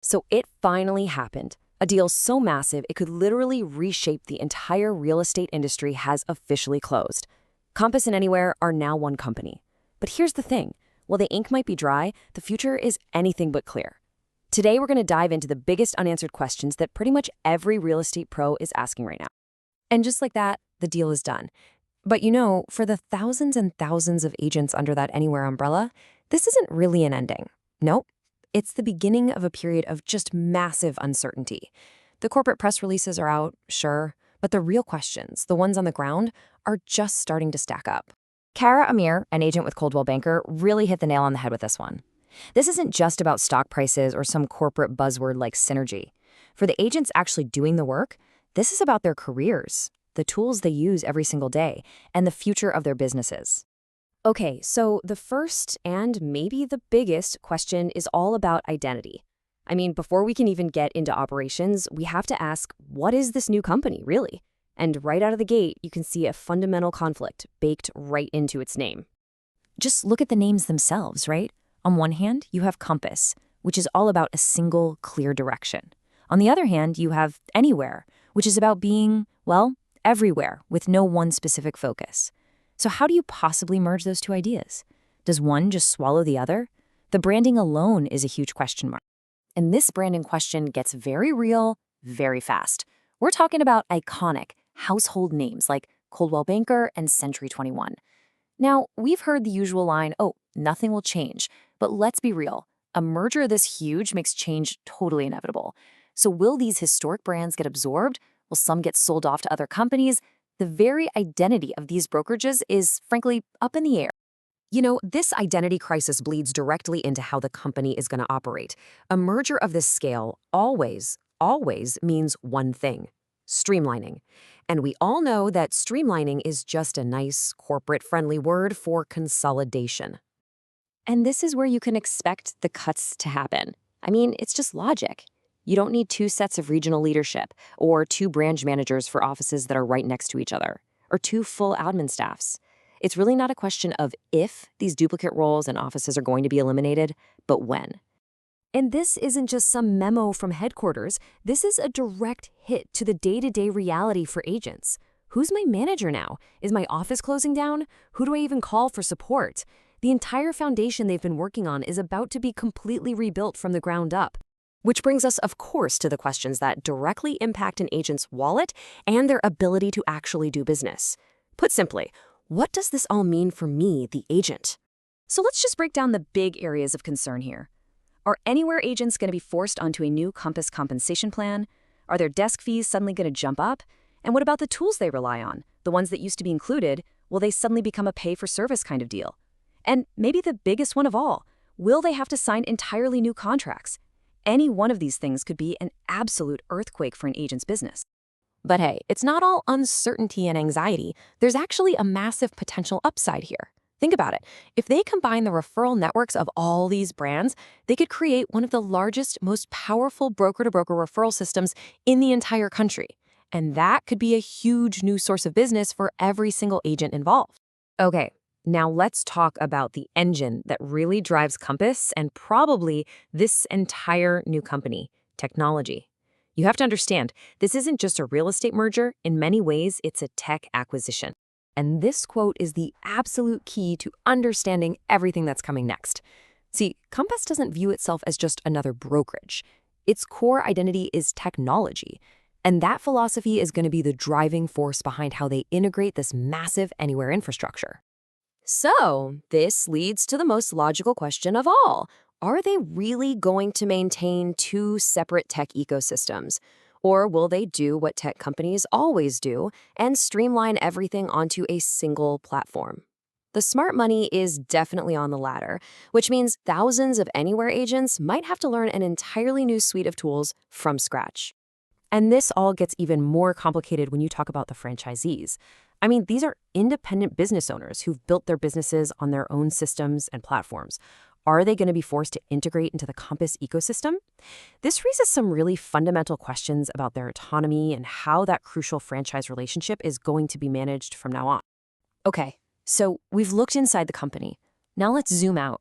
So it finally happened. A deal so massive it could literally reshape the entire real estate industry has officially closed. Compass and Anywhere are now one company. But here's the thing. While the ink might be dry, the future is anything but clear. Today, we're going to dive into the biggest unanswered questions that pretty much every real estate pro is asking right now. And just like that, the deal is done. But for the thousands and thousands of agents under that Anywhere umbrella, this isn't really an ending. Nope. It's the beginning of a period of just massive uncertainty. The corporate press releases are out, sure, but the real questions, the ones on the ground, are just starting to stack up. Kara Amir, an agent with Coldwell Banker, really hit the nail on the head with this one. This isn't just about stock prices or some corporate buzzword like synergy. For the agents actually doing the work, this is about their careers, the tools they use every single day, and the future of their businesses. Okay, so the first and maybe the biggest question is all about identity. I mean, before we can even get into operations, we have to ask, what is this new company, really? And right out of the gate, you can see a fundamental conflict baked right into its name. Just look at the names themselves, right? On one hand, you have Compass, which is all about a single, clear direction. On the other hand, you have Anywhere, which is about being, well, everywhere with no one specific focus. So how do you possibly merge those two ideas? Does one just swallow the other? The branding alone is a huge question mark. And this branding question gets very real, very fast. We're talking about iconic, household names like Coldwell Banker and Century 21. Now, we've heard the usual line, oh, nothing will change. But let's be real. A merger this huge makes change totally inevitable. So will these historic brands get absorbed? Will some get sold off to other companies? The very identity of these brokerages is, frankly, up in the air. This identity crisis bleeds directly into how the company is going to operate. A merger of this scale always means one thing: streamlining. And we all know that streamlining is just a nice, corporate-friendly word for consolidation. And this is where you can expect the cuts to happen. I mean, it's just logic. You don't need two sets of regional leadership, or two branch managers for offices that are right next to each other, or two full admin staffs. It's really not a question of if these duplicate roles and offices are going to be eliminated, but when. And this isn't just some memo from headquarters. This is a direct hit to the day-to-day reality for agents. Who's my manager now? Is my office closing down? Who do I even call for support? The entire foundation they've been working on is about to be completely rebuilt from the ground up. Which brings us, of course, to the questions that directly impact an agent's wallet and their ability to actually do business. Put simply, what does this all mean for me, the agent? So let's just break down the big areas of concern here. Are Anywhere agents going to be forced onto a new Compass compensation plan? Are their desk fees suddenly going to jump up? And what about the tools they rely on? The ones that used to be included, will they suddenly become a pay-for-service kind of deal? And maybe the biggest one of all, will they have to sign entirely new contracts? Any one of these things could be an absolute earthquake for an agent's business. But hey, it's not all uncertainty and anxiety. There's actually a massive potential upside here. Think about it. If they combine the referral networks of all these brands, they could create one of the largest, most powerful broker-to-broker referral systems in the entire country. And that could be a huge new source of business for every single agent involved. Okay, now let's talk about the engine that really drives Compass and probably this entire new company, technology. You have to understand, this isn't just a real estate merger. In many ways, it's a tech acquisition. And this quote is the absolute key to understanding everything that's coming next. See, Compass doesn't view itself as just another brokerage. Its core identity is technology. And that philosophy is going to be the driving force behind how they integrate this massive Anywhere infrastructure. So, this leads to the most logical question of all. Are they really going to maintain two separate tech ecosystems? Or will they do what tech companies always do and streamline everything onto a single platform? The smart money is definitely on the latter, which means thousands of Anywhere agents might have to learn an entirely new suite of tools from scratch. And this all gets even more complicated when you talk about the franchisees. I mean, these are independent business owners who've built their businesses on their own systems and platforms. Are they going to be forced to integrate into the Compass ecosystem? This raises some really fundamental questions about their autonomy and how that crucial franchise relationship is going to be managed from now on. Okay, so we've looked inside the company. Now let's zoom out.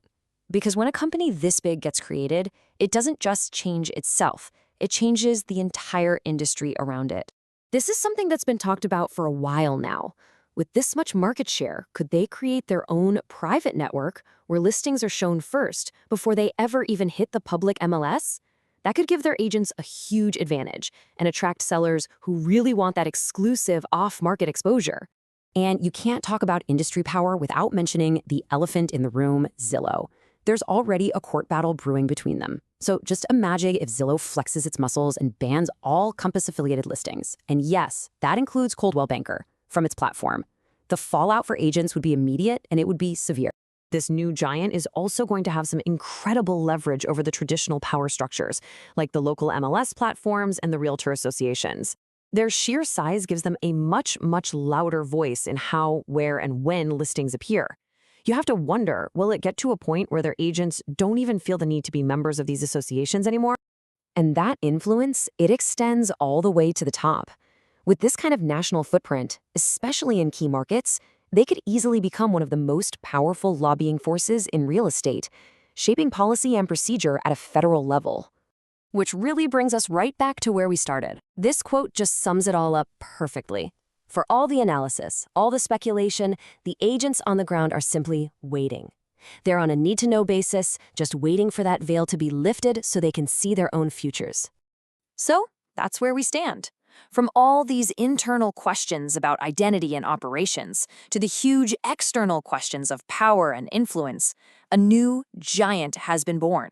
Because when a company this big gets created, it doesn't just change itself, it changes the entire industry around it. This is something that's been talked about for a while now. With this much market share, could they create their own private network where listings are shown first before they ever even hit the public MLS? That could give their agents a huge advantage and attract sellers who really want that exclusive off-market exposure. And you can't talk about industry power without mentioning the elephant in the room, Zillow. There's already a court battle brewing between them. So just imagine if Zillow flexes its muscles and bans all Compass-affiliated listings. And yes, that includes Coldwell Banker from its platform. The fallout for agents would be immediate and it would be severe. This new giant is also going to have some incredible leverage over the traditional power structures, like the local MLS platforms and the realtor associations. Their sheer size gives them a much, much louder voice in how, where, and when listings appear. You have to wonder, will it get to a point where their agents don't even feel the need to be members of these associations anymore? And that influence, it extends all the way to the top. With this kind of national footprint, especially in key markets, they could easily become one of the most powerful lobbying forces in real estate, shaping policy and procedure at a federal level. Which really brings us right back to where we started. This quote just sums it all up perfectly. For all the analysis, all the speculation, the agents on the ground are simply waiting. They're on a need-to-know basis, just waiting for that veil to be lifted so they can see their own futures. So, that's where we stand. From all these internal questions about identity and operations to the huge external questions of power and influence, a new giant has been born.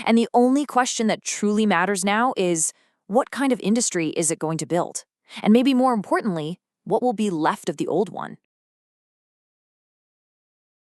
And the only question that truly matters now is, what kind of industry is it going to build? And maybe more importantly, what will be left of the old one?